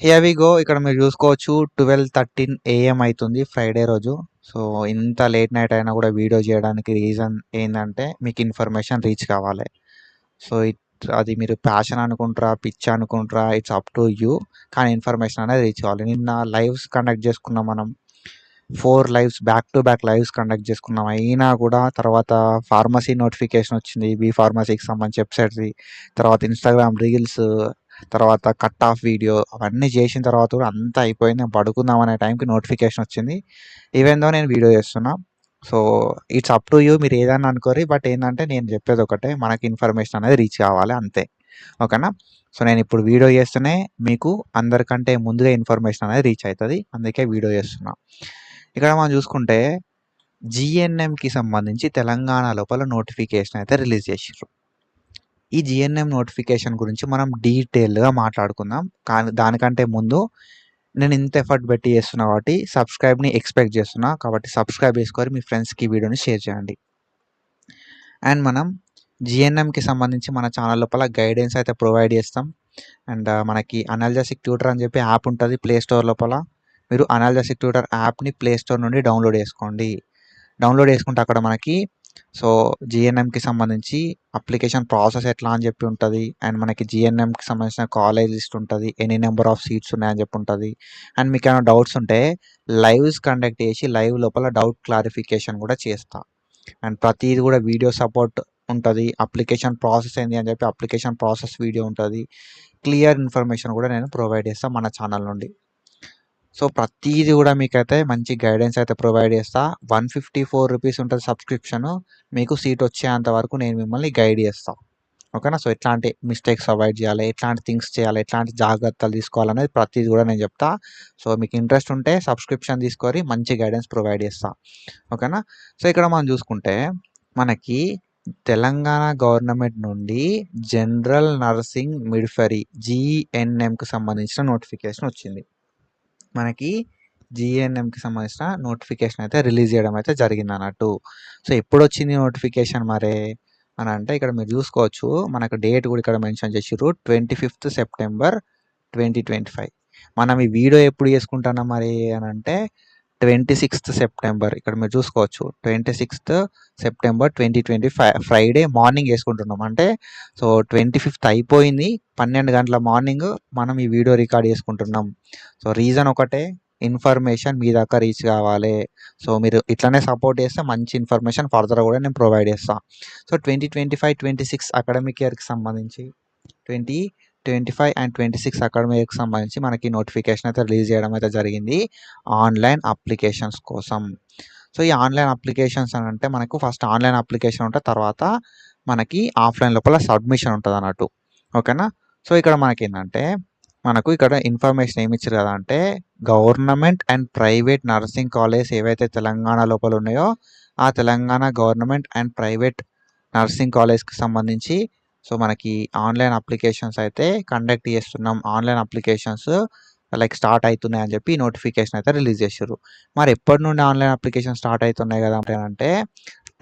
Here we go. ఇక్కడ మీరు చూసుకోవచ్చు 12:13 AM అవుతుంది ఫ్రైడే రోజు. సో ఇంత లేట్ నైట్ అయినా కూడా వీడియో చేయడానికి రీజన్ ఏంటంటే మీకు ఇన్ఫర్మేషన్ రీచ్ కావాలి. సో అది మీరు ప్యాషన్ అనుకుంటారా, పిచ్చి అనుకుంటారా, ఇట్స్ అప్ టు యూ. కానీ ఇన్ఫర్మేషన్ అనేది రీచ్ కావాలి. నిన్న లైవ్స్ కండక్ట్ చేసుకున్నాం మనం. 4 lives back to back lives conduct చేసుకున్నాం. అయినా కూడా తర్వాత ఫార్మసీ నోటిఫికేషన్ వచ్చింది, బీ ఫార్మసీకి సంబంధించి వెబ్సైట్ది. తర్వాత ఇన్స్టాగ్రామ్ రీల్స్, తర్వాత కట్ ఆఫ్ వీడియో, అవన్నీ చేసిన తర్వాత కూడా అంతా అయిపోయింది. నేను పడుకుందాం అనే టైంకి నోటిఫికేషన్ వచ్చింది. ఈవెన్ దో నేను వీడియో చేస్తున్నా. So it's up to you. మీరు ఏదన్నా అనుకోరి. బట్ ఏంటంటే నేను చెప్పేది ఒకటే, మనకి ఇన్ఫర్మేషన్ అనేది రీచ్ కావాలి అంతే. ఓకేనా? సో నేను ఇప్పుడు వీడియో చేస్తూనే మీకు అందరికంటే ముందుగా ఇన్ఫర్మేషన్ అనేది రీచ్ అవుతుంది. అందుకే వీడియో చేస్తున్నా. ఇక్కడ మనం చూసుకుంటే జిఎన్ఎంకి సంబంధించి తెలంగాణ లోపల నోటిఫికేషన్ అయితే రిలీజ్ చేసారు. ఈ జిఎన్ఎం నోటిఫికేషన్ గురించి మనం డీటెయిల్గా మాట్లాడుకుందాం. కానీ దానికంటే ముందు నేను ఇంత ఎఫర్ట్ పెట్టి చేస్తున్నా కాబట్టి సబ్స్క్రైబ్ని ఎక్స్పెక్ట్ చేస్తున్నా. కాబట్టి సబ్స్క్రైబ్ చేసుకొని మీ ఫ్రెండ్స్కి వీడియోని షేర్ చేయండి. అండ్ మనం జిఎన్ఎంకి సంబంధించి మన ఛానల్ లోపల గైడెన్స్ అయితే ప్రొవైడ్ చేస్తాం. అండ్ మనకి అనాలజసిక్ ట్యూటర్ అని చెప్పి యాప్ ఉంటుంది ప్లే స్టోర్ లోపల. మీరు అనాలజసిక్ ట్యూటర్ యాప్ని ప్లే స్టోర్ నుండి డౌన్లోడ్ చేసుకోండి. డౌన్లోడ్ చేసుకుంటే అక్కడ మనకి సో జిఎన్ఎంకి సంబంధించి అప్లికేషన్ ప్రాసెస్ ఎట్లా అని చెప్పి ఉంటుంది. అండ్ మనకి జిఎన్ఎంకి సంబంధించిన కాలేజ్ లిస్ట్ ఉంటుంది, ఎనీ నెంబర్ ఆఫ్ సీట్స్ ఉన్నాయని చెప్పి ఉంటుంది. అండ్ మీకు ఏమైనా డౌట్స్ ఉంటే లైవ్స్ కండక్ట్ చేసి లైవ్ లోపల డౌట్ క్లారిఫికేషన్ కూడా చేస్తా. అండ్ ప్రతిది కూడా వీడియో సపోర్ట్ ఉంటుంది. అప్లికేషన్ ప్రాసెస్ ఏంటి అని చెప్పి అప్లికేషన్ ప్రాసెస్ వీడియో ఉంటుంది. క్లియర్ ఇన్ఫర్మేషన్ కూడా నేను ప్రొవైడ్ చేస్తాను మన ఛానల్ నుండి. సో ప్రతిదీ కూడా మీకైతే మంచి గైడెన్స్ అయితే ప్రొవైడ్ చేస్తా. 154 రూపీస్ ఉంటుంది సబ్స్క్రిప్షన్. మీకు సీట్ వచ్చేంత వరకు నేను మిమ్మల్ని గైడ్ చేస్తాను. ఓకేనా? సో ఎట్లాంటి మిస్టేక్స్ అవాయిడ్ చేయాలి, ఎట్లాంటి థింగ్స్ చేయాలి, ఎట్లాంటి జాగ్రత్తలు తీసుకోవాలనేది ప్రతిదీ కూడా నేను చెప్తా. సో మీకు ఇంట్రెస్ట్ ఉంటే సబ్స్క్రిప్షన్ తీసుకొని మంచి గైడెన్స్ ప్రొవైడ్ చేస్తా. ఓకేనా? సో ఇక్కడ మనం చూసుకుంటే మనకి తెలంగాణ గవర్నమెంట్ నుండి జనరల్ నర్సింగ్ మిడ్ఫరీ జిఎన్ఎంకి సంబంధించిన నోటిఫికేషన్ వచ్చింది. మనకి జిఎన్ఎంకి సంబంధించిన నోటిఫికేషన్ అయితే రిలీజ్ చేయడం అయితే జరిగింది అన్నట్టు. సో ఎప్పుడు వచ్చింది నోటిఫికేషన్ మరే అని అంటే ఇక్కడ మీరు చూసుకోవచ్చు. మనకు డేట్ కూడా ఇక్కడ మెన్షన్ చేసిర్రు, 25th సెప్టెంబర్ 2025. మనం ఈ వీడియో ఎప్పుడు చేసుకుంటున్నాం మరి అని అంటే 26th సెప్టెంబర్. ఇక్కడ మీరు చూసుకోవచ్చు 26th సెప్టెంబర్ 2025 ఫ్రైడే మార్నింగ్ వేసుకుంటున్నాం. అంటే సో 25th అయిపోయింది, 12 గంటల మార్నింగ్ మనం ఈ వీడియో రికార్డ్ చేసుకుంటున్నాం. సో రీజన్ ఒకటే, ఇన్ఫర్మేషన్ మీ దాకా రీచ్ కావాలి. సో మీరు ఇట్లనే సపోర్ట్ చేస్తే మంచి ఇన్ఫర్మేషన్ ఫర్దర్ కూడా నేను ప్రొవైడ్ చేస్తాను. సో 2025-26 అకాడమిక్ ఇయర్కి సంబంధించి 2025 అండ్ 26 అకాడమిక్ ఇయర్కి సంబంధించి మనకి నోటిఫికేషన్ అయితే రిలీజ్ చేయడం అయితే జరిగింది ఆన్లైన్ అప్లికేషన్స్ కోసం. సో ఈ ఆన్లైన్ అప్లికేషన్స్ అని అంటే మనకు ఫస్ట్ ఆన్లైన్ అప్లికేషన్ ఉంటే తర్వాత మనకి ఆఫ్లైన్ లోపల సబ్మిషన్ ఉంటుంది అన్నట్టు. ఓకేనా? సో ఇక్కడ మనకి ఏంటంటే మనకు ఇక్కడ ఇన్ఫర్మేషన్ ఏమి ఇచ్చారు కదా అంటే government and private nursing college ఏవైతే తెలంగాణ లోపల ఉన్నాయో ఆ Telangana government and private nursing కాలేజ్కి సంబంధించి సో మనకి ఆన్లైన్ అప్లికేషన్స్ అయితే కండక్ట్ చేస్తున్నాం. ఆన్లైన్ అప్లికేషన్స్ లైక్ స్టార్ట్ అవుతున్నాయి అని చెప్పి నోటిఫికేషన్ అయితే రిలీజ్ చేశారు. మరి ఎప్పటి నుండి ఆన్లైన్ అప్లికేషన్ స్టార్ట్ అవుతున్నాయి కదా అంటే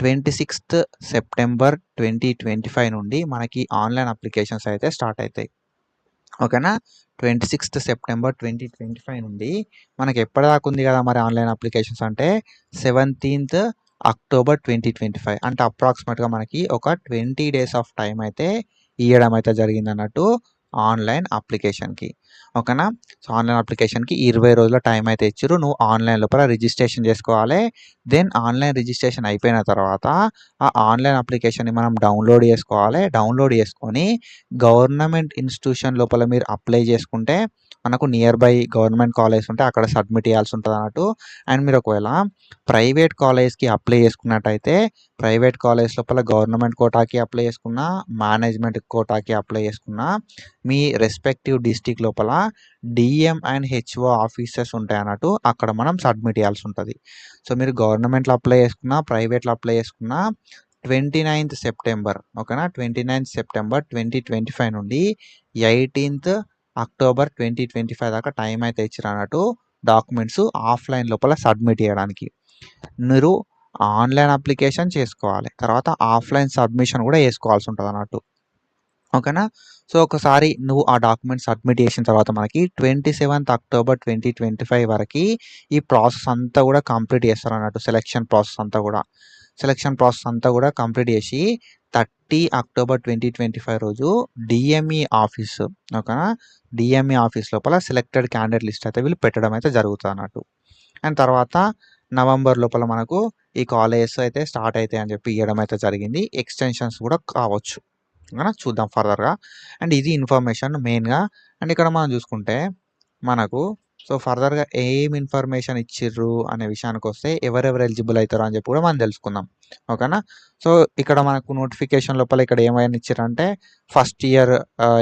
26th సెప్టెంబర్ 2025 నుండి మనకి ఆన్లైన్ అప్లికేషన్స్ అయితే స్టార్ట్ అవుతాయి. ఓకేనా? 26th సెప్టెంబర్ 2025 నుండి మనకి ఎప్పటిదాకా ఉంది కదా మరి ఆన్లైన్ అప్లికేషన్స్ అంటే 17th అక్టోబర్ 2025. అంటే అప్రాక్సిమేట్గా మనకి ఒక 20 డేస్ ఆఫ్ టైం అయితే ఇవ్వడం అయితే జరిగింది అన్నట్టు ఆన్లైన్ అప్లికేషన్కి. ఓకేనా? సో ఆన్లైన్ అప్లికేషన్కి 20 రోజుల టైం అయితే ఇచ్చారు. నువ్వు ఆన్లైన్ లోపల రిజిస్ట్రేషన్ చేసుకోవాలి. దెన్ ఆన్లైన్ రిజిస్ట్రేషన్ అయిపోయిన తర్వాత ఆ ఆన్లైన్ అప్లికేషన్ని మనం డౌన్లోడ్ చేసుకోవాలి. డౌన్లోడ్ చేసుకొని గవర్నమెంట్ ఇన్స్టిట్యూషన్ లోపల మీరు అప్లై చేసుకుంటే మనకు నియర్ బై గవర్నమెంట్ కాలేజ్ ఉంటే అక్కడ సబ్మిట్ చేయాల్సి ఉంటుంది అన్నట్టు. అండ్ మీరు ఒకవేళ ప్రైవేట్ కాలేజ్కి అప్లై చేసుకున్నట్టయితే ప్రైవేట్ కాలేజ్ లోపల గవర్నమెంట్ కోటాకి అప్లై చేసుకున్నా, మేనేజ్మెంట్ కోటాకి అప్లై చేసుకున్నా మీ రెస్పెక్టివ్ డిస్టిక్ లోపల డిఎం అండ్ హెచ్ఓ ఆఫీసెస్ ఉంటాయి అన్నట్టు. అక్కడ మనం సబ్మిట్ చేయాల్సి ఉంటుంది. సో మీరు గవర్నమెంట్లో అప్లై చేసుకున్నా, ప్రైవేట్లో అప్లై చేసుకున్నా 29th సెప్టెంబర్. ఓకేనా? 29th సెప్టెంబర్ 2025 నుండి 18th అక్టోబర్ 2025 దాకా టైం అయితే ఇచ్చారు అన్నట్టు డాక్యుమెంట్స్ ఆఫ్లైన్ లోపల సబ్మిట్ చేయడానికి. మీరు ఆన్లైన్ అప్లికేషన్ చేసుకోవాలి, తర్వాత ఆఫ్లైన్ సబ్మిషన్ కూడా వేసుకోవాల్సి ఉంటుంది అన్నట్టు. ఓకేనా? సో, ఒకసారి నువ్వు ఆ డాక్యుమెంట్స్ సబ్మిట్ చేసిన తర్వాత మనకి 27థ్ అక్టోబర్ 2025 వరకి ఈ ప్రాసెస్ అంతా కూడా కంప్లీట్ చేస్తారన్నట్టు. సెలక్షన్ ప్రాసెస్ అంతా కూడా. సెలక్షన్ ప్రాసెస్ అంతా కూడా కంప్లీట్ చేసి 30 అక్టోబర్ 2025 రోజు డీఎంఈ ఆఫీస్ ఓకేనా? డీఎంఈ ఆఫీస్ లోపల సెలెక్టెడ్ క్యాండిడేట్ లిస్ట్ అయితే వీళ్ళు పెట్టడం అయితే జరుగుతదన్నట్టు. అండ్ తర్వాత నవంబర్ లోపల మనకు ఈ కాలేజెస్ అయితే స్టార్ట్ అయితాయి అని చెప్పి ఇవ్వడం అయితే జరిగింది. ఎక్స్‌టెన్షన్స్ కూడా కావచ్చు. ఓకేనా? చూద్దాం ఫర్దర్‌గా. అండ్ ఇది ఇన్ఫర్మేషన్ మెయిన్‌గా. అండ్ ఇక్కడ మనం చూసుకుంటే మనకు సో, ఫర్దర్‌గా ఏం ఇన్ఫర్మేషన్ ఇచ్చిర్రు అనే విషయానికొస్తే ఎవరెవరు ఎలిజిబుల్ అయితారో అని చెప్పి కూడా మనం తెలుసుకుందాం. ఓకేనా? సో, ఇక్కడ మనకు నోటిఫికేషన్ లోపల ఇక్కడ ఏమైనా ఇచ్చిర్రంటే ఫస్ట్ ఇయర్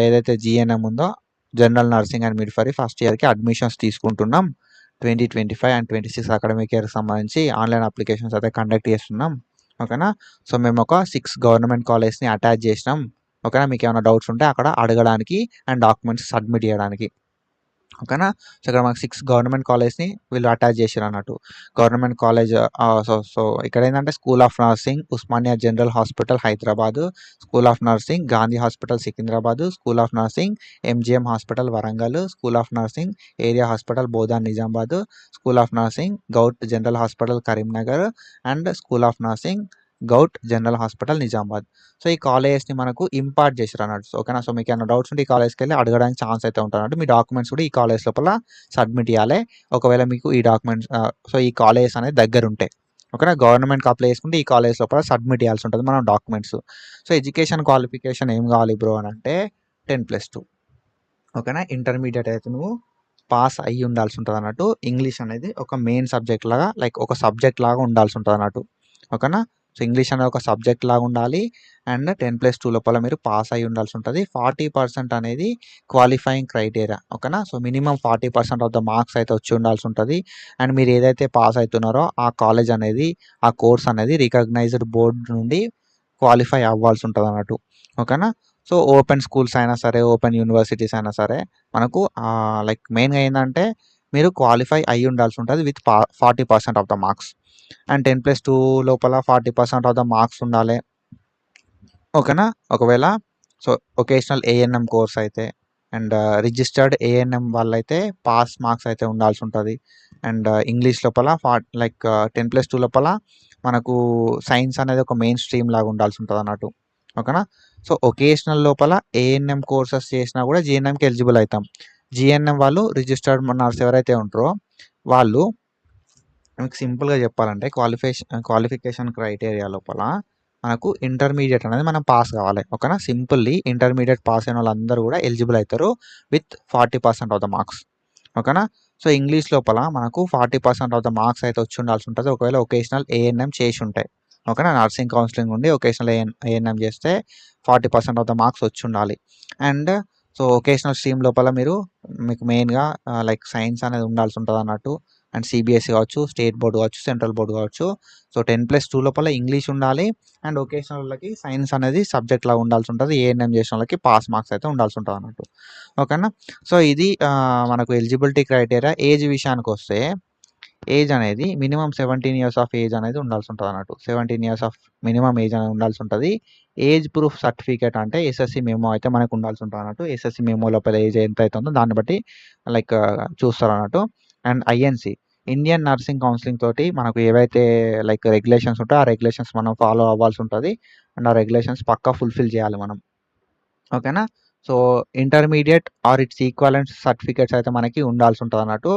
ఏదైతే జీఎన్ఎం ఉందో general nursing and midwifery first ఇయర్‌కి అడ్మిషన్స్ తీసుకుంటున్నాం. 2025 అండ్ 26 అకాడమిక్ ఇయర్‌కి సంబంధించి ఆన్‌లైన్ అప్లికేషన్స్ అయితే కండక్ట్ చేస్తున్నాం. ఓకేనా? సో, మేము ఒక 6 గవర్నమెంట్ కాలేజ్‌ని అటాచ్ చేసినాం. ఓకేనా? మీకేమైనా డౌట్స్ ఉంటే అక్కడ అడగడానికి అండ్ డాక్యుమెంట్స్ సబ్మిట్ చేయడానికి. ఓకేనా? సో, ఇక్కడ మనకు 6 గవర్నమెంట్ కాలేజ్‌ని వీళ్ళు అటాచ్ చేసిరన్నట్టు. గవర్నమెంట్ కాలేజ్ సో, ఇక్కడేందంటే school of nursing, Osmania general hospital Hyderabad, school of nursing, Gandhi hospital Secunderabad, school of nursing, MGM hospital Warangal, school of nursing, area hospital Bodhan Nizamabad, school of nursing, govt general hospital Karimnagar and school of nursing, govt general hospital Nizamabad. So, ఈ కాలేజెస్‌ని మనకు impart చేసిరన్నట్టు. ఓకేనా? So, మీకేమైనా doubts ఉంటే ఈ కాలేజ్‌కెళ్ళి అడగడానికి chance అయితే ఉంటదన్నట్టు. మీ documents కూడా ఈ కాలేజ్ లోపల సబ్మిట్ చేయాలి. ఒకవేళ మీకు ఈ డాక్యుమెంట్స్ సో, ఈ కాలేజెస్ అనేది దగ్గరుంటే. ఓకేనా? గవర్నమెంట్‌కి అప్లై చేసుకుంటే ఈ కాలేజ్ లోపల సబ్మిట్ చేయాల్సి ఉంటది మనం డాక్యుమెంట్స్. సో, ఎడ్యుకేషన్ క్వాలిఫికేషన్ ఏం కావాలి బ్రో అనంటే 10+2 ఓకేనా? ఇంటర్మీడియేట్ అయితే నువ్వు పాస్ అయ్యి ఉండాల్సి ఉంటదన్నట్టు. ఇంగ్లీష్ అనేది ఒక మెయిన్ సబ్జెక్ట్ లాగా లైక్ ఒక సబ్జెక్ట్ లాగా ఉండాల్సి ఉంటదన్నట్టు. ఓకేనా? సో, ఇంగ్లీష్ అనేది ఒక సబ్జెక్ట్ లాగా ఉండాలి. అండ్ 10+2 లోపల మీరు పాస్ అయ్యి ఉండాల్సి ఉంటది. 40% అనేది క్వాలిఫైయింగ్ క్రైటీరియా. ఓకేనా? So, minimum 40% of the marks అయితే వచ్చి ఉండాల్సి ఉంటది. అండ్ మీరు ఏదైతే పాస్ అయితున్నారో ఆ కాలేజ్ అనేది, ఆ కోర్స్ అనేది రికగ్నైజ్డ్ బోర్డ్ నుండి క్వాలిఫై అవ్వాల్సి ఉంటదన్నట్టు. ఓకేనా? సో, ఓపెన్ స్కూల్స్ అయినా సరే, ఓపెన్ యూనివర్సిటీస్ అయినా సరే మనకు లైక్ మెయిన్‌గా ఏందంటే మీరు క్వాలిఫై అయ్యి ఉండాల్సి ఉంటది with 40% of the marks. And 10+2 లోపల 40% ఆఫ్ ద మార్క్స్ ఉండాలి. ఓకేనా? ఒకవేళ సో, వొకేషనల్ ఏఎన్ఎం కోర్స్ అయితే అండ్ రిజిస్టర్డ్ ఏఎన్ఎం వాళ్ళైతే పాస్ మార్క్స్ అయితే ఉండాల్సి ఉంటది. అండ్ ఇంగ్లీష్ లోపల లైక్ 10+2 లోపల మనకు సైన్స్ అనేది ఒక మెయిన్ స్ట్రీమ్ లాగా ఉండాల్సి ఉంటదన్నట్టు. ఓకేనా? సో, వొకేషనల్ లోపల ఏఎన్ఎం కోర్సెస్ చేసినా కూడా జీఎన్ఎంకి ఎలిజిబుల్ అయితాం. జీఎన్ఎం వాళ్ళు రిజిస్టర్డ్ నర్స్ ఎవరైతే ఉంటారో వాళ్ళు మీకు సింపుల్‌గా చెప్పాలంటే క్వాలిఫికేషన్ క్రైటీరియా లోపల మనకు ఇంటర్మీడియేట్ అనేది మనం పాస్ కావాలి. ఓకేనా? సింపుల్లీ ఇంటర్మీడియేట్ పాస్ అయిన వాళ్ళందరూ కూడా ఎలిజిబుల్ అయితారు విత్ 40% ఆఫ్ ద మార్క్స్. ఓకేనా? సో, ఇంగ్లీష్ లోపల మనకు 40% ఆఫ్ ద మార్క్స్ అయితే వచ్చి ఉండాల్సి ఉంటది. ఒకవేళ వొకేషనల్ ఏఎన్ఎం చేసుంటే. ఓకేనా? నర్సింగ్ కౌన్సెలింగ్ ఉండి వొకేషనల్ ఏఎన్ఎం చేస్తే 40% ఆఫ్ ద మార్క్స్ వచ్చి ఉండాలి. అండ్ సో, వొకేషనల్ స్ట్రీమ్ లోపల మీకు మెయిన్‌గా లైక్ సైన్స్ అనేది ఉండాల్సి ఉంటదన్నట్టు. అండ్ సీబీఎస్ఈ కావచ్చు, స్టేట్ బోర్డ్ కావచ్చు, సెంట్రల్ బోర్డ్ కావచ్చు. సో, 10+2 లోపల ఇంగ్లీష్ ఉండాలి. అండ్ వొకేషనల్ వాళ్ళకి సైన్స్ అనేది సబ్జెక్ట్‌లా ఉండాల్సి ఉంటది. ఏఎన్ఎం చేసిన వాళ్ళకి పాస్ మార్క్స్ అయితే ఉండాల్సి ఉంటదన్నట్టు. ఓకేనా? సో, ఇది మనకు ఎలిజిబిలిటీ క్రైటీరియా. ఏజ్ విషయానికొస్తే ఏజ్ అనేది మినిమమ్ 17 ఇయర్స్ ఆఫ్ ఏజ్ అనేది ఉండాల్సి ఉంటదన్నట్టు. 17 ఇయర్స్ ఆఫ్ మినిమమ్ ఏజ్ అనేది ఉండాల్సి ఉంటది. ఏజ్ ప్రూఫ్ సర్టిఫికేట్ అంటే ఎస్ఎస్‌సి మెమో అయితే మనకు ఉండాల్సి ఉంటదన్నట్టు. ఎస్ఎస్‌సి మెమో లోపల ఏజ్ ఎంతైతే ఉందో దాన్ని బట్టి లైక్ చూస్తారన్నట్టు. And INC Indian nursing counselling తోటి మనకు ఏవైతే లైక్ రెగ్యులేషన్స్ ఉంటాయో ఆ రెగ్యులేషన్స్ మనం ఫాలో అవ్వాల్సి ఉంటది. అండ్ ఆ రెగ్యులేషన్స్ పక్కా ఫుల్‌ఫిల్ చేయాలి మనం. ఓకేనా? So, intermediate or its equivalent certificates అయితే మనకి ఉండాల్సి ఉంటదన్నట్టు.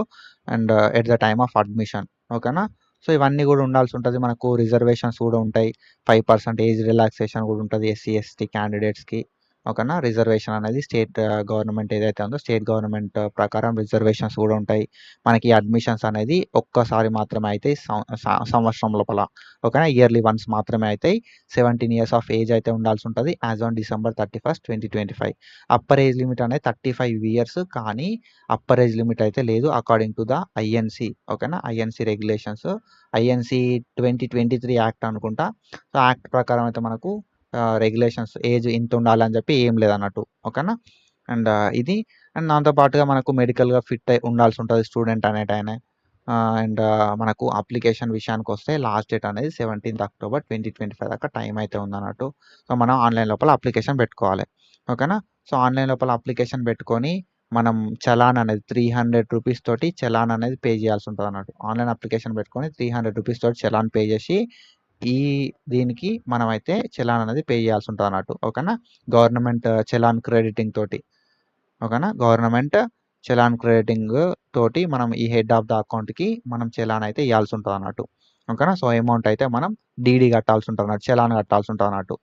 And at the time of admission. ఓకేనా? సో, ఇవన్నీ కూడా ఉండాల్సి ఉంటది. మనకు రిజర్వేషన్స్ కూడా ఉంటాయి. 5% ఏజ్ రిలాక్సేషన్ కూడా ఉంటది ఎస్సీ, ఎస్టీ క్యాండిడేట్స్‌కి. ఓకేనా? రిజర్వేషన్ అనేది స్టేట్ గవర్నమెంట్ ఏదైతే ఉందో స్టేట్ గవర్నమెంట్ ప్రకారం రిజర్వేషన్స్ కూడా ఉంటాయి. మనకి అడ్మిషన్స్ అనేది ఒక్కసారి మాత్రమే అయితాయి. సంవత్సరం లోపల. ఓకేనా? ఇయర్లీ వన్స్ మాత్రమే అయితాయి. 17 ఇయర్స్ ఆఫ్ ఏజ్ అయితే ఉండాల్సి ఉంటది. As on December 31, 2025. Upper age limit అనేది 35 ఇయర్స్ కానీ అప్పర్ ఏజ్ లిమిట్ అయితే లేదు అకార్డింగ్ టు ద ఐఎన్‌సి. ఓకేనా? INC regulations. ఐఎన్‌సి 2023 యాక్ట్ అనుకుంటా. సో, యాక్ట్ ప్రకారం అయితే మనకు రెగ్యులేషన్స్ ఏజ్ ఇంత ఉండాలని చెప్పి ఏం లేదన్నట్టు. ఓకేనా? అండ్ ఇది అండ్ దాంతో పాటుగా మనకు మెడికల్‌గా ఫిట్ అయి ఉండాల్సి ఉంటది స్టూడెంట్ అనేటాయన. అండ్ మనకు అప్లికేషన్ విషయానికొస్తే లాస్ట్ డేట్ అనేది 17థ్ అక్టోబర్ 2025 దాకా టైం అయితే ఉందన్నట్టు. సో, మనం ఆన్‌లైన్ లోపల అప్లికేషన్ పెట్టుకోవాలి. ఓకేనా? సో ఆన్లైన్ లోపల అప్లికేషన్ పెట్టుకొని మనం చలాన్ అనేది 300 రూపీస్ తోటి చలాన్ అనేది పే చేయాల్సి ఉంటుంది అన్నట్టు. ఆన్లైన్ అప్లికేషన్ పెట్టుకొని 300 రూపీస్ తోటి చలాన్ పే చేసి ఈ దీనికి మనమైతే చలాన్ అనేది పే చేయాల్సి ఉంటుంది అన్నట్టు. ఓకేనా, గవర్నమెంట్ చలాన్ క్రెడిటింగ్ తోటి. ఓకేనా, గవర్నమెంట్ చలాన్ క్రెడిటింగ్ తోటి మనం ఈ హెడ్ ఆఫ్ ద అకౌంట్కి మనం చలాన్ అయితే ఇవ్వాల్సి ఉంటుంది అన్నట్టు. ఓకేనా, సో అమౌంట్ అయితే మనం డీడీ కట్టాల్సి ఉంటుంది అన్నట్టు, చలాన్ కట్టాల్సి ఉంటుంది అన్నట్టు.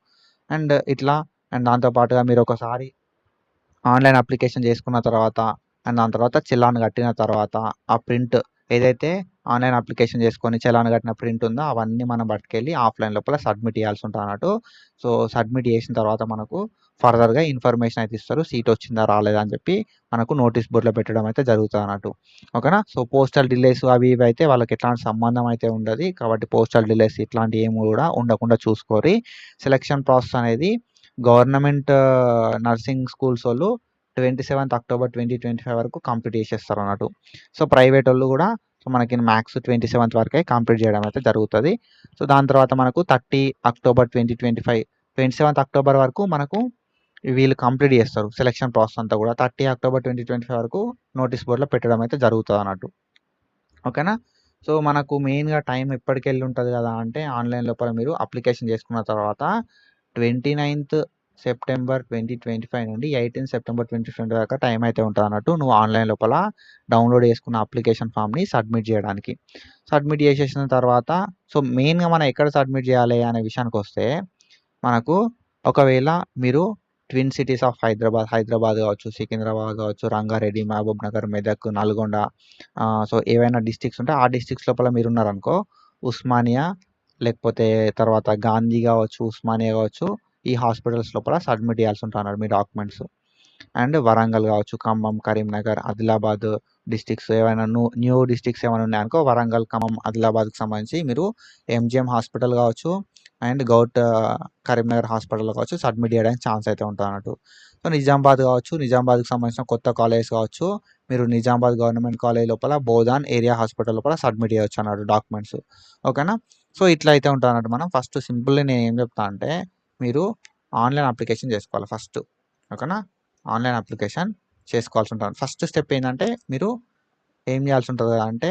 అండ్ ఇట్లా అండ్ దాంతోపాటుగా మీరు ఒకసారి ఆన్లైన్ అప్లికేషన్ చేసుకున్న తర్వాత అండ్ దాని తర్వాత చలాన్ కట్టిన తర్వాత ఆ ప్రింట్ ఏదైతే ఆన్లైన్ అప్లికేషన్ చేసుకొని చలాన్ కట్టిన ప్రింట్ ఉందో అవన్నీ మనం పట్టుకెళ్ళి ఆఫ్లైన్ లోపల సబ్మిట్ చేయాల్సి ఉంటుంది అన్నట్టు. సో సబ్మిట్ చేసిన తర్వాత మనకు ఫర్దర్గా ఇన్ఫర్మేషన్ అయితే ఇస్తారు, సీట్ వచ్చిందా రాలేదా అని చెప్పి మనకు నోటీస్ బోర్డులో పెట్టడం అయితే జరుగుతుంది అన్నట్టు. ఓకేనా, సో పోస్టల్ డిలేస్ అవి ఇవి అయితే వాళ్ళకి ఎట్లాంటి సంబంధం అయితే ఉండదు కాబట్టి పోస్టల్ డిలేస్ ఇట్లాంటి ఏమి కూడా ఉండకుండా చూసుకోరి. సెలక్షన్ ప్రాసెస్ అనేది గవర్నమెంట్ నర్సింగ్ స్కూల్స్ వాళ్ళు 27th అక్టోబర్ 2025 వరకు కంప్లీట్ చేసేస్తారు అన్నట్టు. సో ప్రైవేట్ వాళ్ళు కూడా సో మనకి మ్యాక్స్ 27th వరకే కంప్లీట్ చేయడం అయితే జరుగుతుంది. సో దాని తర్వాత మనకు 30 అక్టోబర్ 2025 27th అక్టోబర్ వరకు మనకు వీళ్ళు కంప్లీట్ చేస్తారు సెలక్షన్ ప్రాసెస్ అంతా కూడా. 30 అక్టోబర్ 2025 వరకు నోటీస్ బోర్డులో పెట్టడం అయితే జరుగుతుంది అన్నట్టు. ఓకేనా, సో మనకు మెయిన్గా టైం ఎప్పటికెళ్ళి ఉంటుంది కదా అంటే ఆన్లైన్ లోపల మీరు అప్లికేషన్ చేసుకున్న తర్వాత 29th సెప్టెంబర్ 2025 నుండి 18 సెప్టెంబర్ 2020 దాకా టైం అయితే ఉంటుంది అన్నట్టు. నువ్వు ఆన్లైన్ లోపల డౌన్లోడ్ చేసుకున్న అప్లికేషన్ ఫామ్ని సబ్మిట్ చేయడానికి. సబ్మిట్ చేసేసిన తర్వాత సో మెయిన్గా మనం ఎక్కడ సబ్మిట్ చేయాలి అనే విషయానికి వస్తే మనకు ఒకవేళ మీరు ట్విన్ సిటీస్ ఆఫ్ హైదరాబాద్ కావచ్చు, సికింద్రాబాద్ కావచ్చు, రంగారెడ్డి, మహబూబ్ నగర్, మెదక్, నల్గొండ, సో ఏవైనా డిస్ట్రిక్ట్స్ ఉంటే ఆ డిస్ట్రిక్ట్స్ లోపల మీరు ఉన్నారనుకో ఉస్మానియా లేకపోతే తర్వాత గాంధీ కావచ్చు, ఉస్మానియా కావచ్చు, ఈ హాస్పిటల్స్ లోపల సబ్మిట్ చేయాల్సి ఉంటున్నారు మీ డాక్యుమెంట్స్. అండ్ వరంగల్ కావచ్చు, ఖమ్మం, కరీంనగర్, ఆదిలాబాద్ డిస్ట్రిక్ట్స్ ఏమైనా న్యూ డిస్ట్రిక్ట్స్ ఏమైనా ఉన్నాయనుకో వరంగల్, ఖమ్మం, ఆదిలాబాద్కి సంబంధించి మీరు ఎంజిఎం హాస్పిటల్ కావచ్చు అండ్ కరీంనగర్ హాస్పిటల్ కావచ్చు సబ్మిట్ చేయడానికి ఛాన్స్ అయితే ఉంటుంది అన్నట్టు. సో నిజామాబాద్ కావచ్చు, నిజామాబాద్కి సంబంధించిన కొత్త కాలేజ్ కావచ్చు, మీరు నిజామాబాద్ గవర్నమెంట్ కాలేజ్ లోపల బోధాన్ ఏరియా హాస్పిటల్ లోపల సబ్మిట్ చేయవచ్చు అన్నట్టు డాక్యుమెంట్స్. ఓకేనా, సో ఇట్లా అయితే ఉంటుంది అన్నట్టు. మనం ఫస్ట్ సింపుల్లీ నేను ఏం చెప్తా అంటే మీరు ఆన్లైన్ అప్లికేషన్ చేసుకోవాలి ఫస్ట్. ఓకేనా, ఆన్లైన్ అప్లికేషన్ చేసుకోవాల్సి ఉంటుంది. ఫస్ట్ స్టెప్ ఏంటంటే మీరు ఏం చేయాల్సి ఉంటుంది అంటే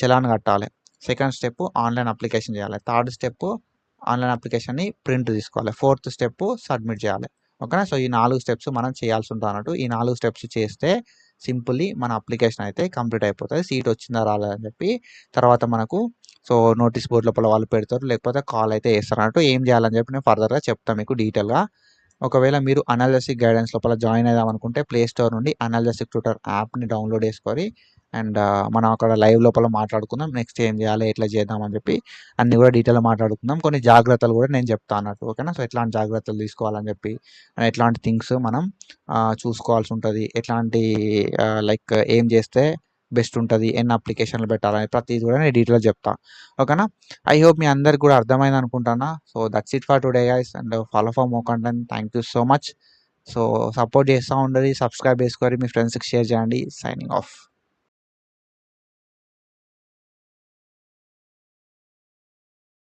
చలాన్ కట్టాలి. సెకండ్ స్టెప్ ఆన్లైన్ అప్లికేషన్ చేయాలి. థర్డ్ స్టెప్ ఆన్లైన్ అప్లికేషన్ని ప్రింట్ తీసుకోవాలి. ఫోర్త్ స్టెప్ సబ్మిట్ చేయాలి. ఓకేనా, సో ఈ 4 స్టెప్స్ మనం చేయాల్సి ఉంటుంది అన్నట్టు. ఈ 4 స్టెప్స్ చేస్తే సింపుల్లీ మన అప్లికేషన్ అయితే కంప్లీట్ అయిపోతుంది. సీట్ వచ్చిందా రాలేదని చెప్పి తర్వాత మనకు సో నోటీస్ బోర్డు లోపల వాళ్ళు పెడతారు, లేకపోతే కాల్ అయితే చేస్తారు అన్నట్టు. ఏం చేయాలని చెప్పి నేను ఫర్దర్గా చెప్తాను మీకు డీటెయిల్గా. ఒకవేళ మీరు అనాలిసిస్ గైడెన్స్ లోపల జాయిన్ అవుదాం అనుకుంటే ప్లే స్టోర్ నుండి అనాలిసిస్ ట్యూటర్ యాప్ని డౌన్లోడ్ చేసుకొని అండ్ మనం అక్కడ లైవ్ లోపల మాట్లాడుకుందాం. నెక్స్ట్ ఏం చేయాలి, ఎట్లా చేద్దాం అని చెప్పి అన్ని కూడా డీటెయిల్గా మాట్లాడుకుందాం. కొన్ని జాగ్రత్తలు కూడా నేను చెప్తాను అన్నట్టు. ఓకేనా, సో ఎట్లాంటి జాగ్రత్తలు తీసుకోవాలని చెప్పి ఎట్లాంటి థింగ్స్ మనం చూసుకోవాల్సి ఉంటుంది, ఎట్లాంటి లైక్ ఏం చేస్తే బెస్ట్ ఉంటుంది, ఎన్ని అప్లికేషన్లు పెట్టాలని ప్రతిదీ కూడా నేను డీటెయిల్గా చెప్తాను. ఓకేనా, ఐ హోప్ మీ అందరికి కూడా అర్థమైంది అనుకుంటానా. So that's it for today guys and follow for more content. Thank you so much. So support చేస్తూ ఉండండి, సబ్స్క్రైబ్ చేసుకోండి, మీ ఫ్రెండ్స్కి షేర్ చేయండి. Signing of.